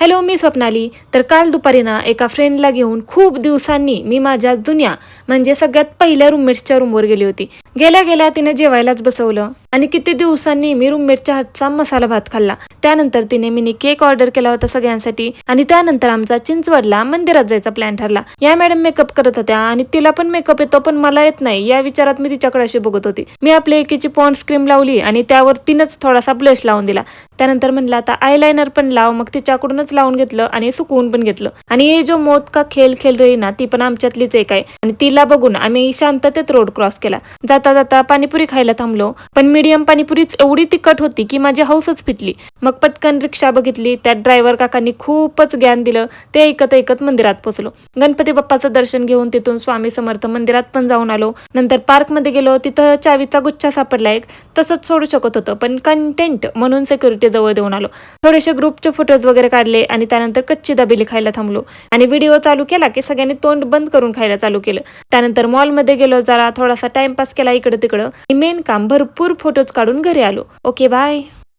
Hello, मी स्वप्नाली. तर काल दुपारी ना एका फ्रेंडला घेऊन खूप दिवसांनी मी माझ्या जुन्या म्हणजे सगळ्यात पहिल्या रूममेट्सच्या रूमवर गेली होती. गेल्या गेल्या तिने जेवायलाच बसवलं आणि किती दिवसांनी मी रूममेटच्या हातचा मसाला भात खाल्ला. त्यानंतर तिने मिनी केक ऑर्डर केला होता सगळ्यांसाठी आणि त्यानंतर आमचा चिंचवडला मंदिरात जायचा प्लॅन ठरला. या मॅडम मेकअप करत होत्या आणि तिला पण मेकअप येतो पण मला येत नाही या विचारात मी तिच्याकडे अशी बघत होती. मी आपल्या एकीची पॉन्ड्स क्रीम लावली आणि त्यावर तिनंच थोडासा ब्लश लावून दिला. त्यानंतर म्हणलं आता आयलाइनर पण लाव. मग तिच्याकडूनच लावून घेतलं आणि सुकवून पण घेतलं. आणि हे जो मौत का खेळ खेळ रही ना ती पण आमच्यातलीच एक आहे आणि तिला बघून आम्ही शांततेत रोड क्रॉस केला. जाता जाता पाणीपुरी खायला थांबलो पण मीडियम पाणीपुरीच एवढी तिखट होती की माझी हौसच फिटली. मग पटकन रिक्षा बघितली. त्यात ड्रायव्हर काकांनी खूपच ज्ञान दिलं. ते ऐकत ऐकत मंदिरात पोहोचलो. गणपती बाप्पाचं दर्शन घेऊन तिथून स्वामी समर्थ मंदिरात पण जाऊन आलो. नंतर पार्क मध्ये गेलो. तिथं चावीचा गुच्छा सापडला एक. तसंच सोडू शकत होतं पण कंटेंट म्हणून सिक्युरिटी जवळ देऊन आलो. थोडेसे ग्रुपचे फोटोज वगैरे काढले आणि त्यानंतर कच्ची दाबेली खायला थांबलो आणि व्हिडिओ चालू केला की सगळ्यांनी तोंड बंद करून खायला चालू केलं. त्यानंतर मॉलमध्ये गेलो. जरा थोडासा टाइमपास केला इकडं तिकडं. मेन काम भरपूर फोटोज काढून घरी आलो. Okay bye.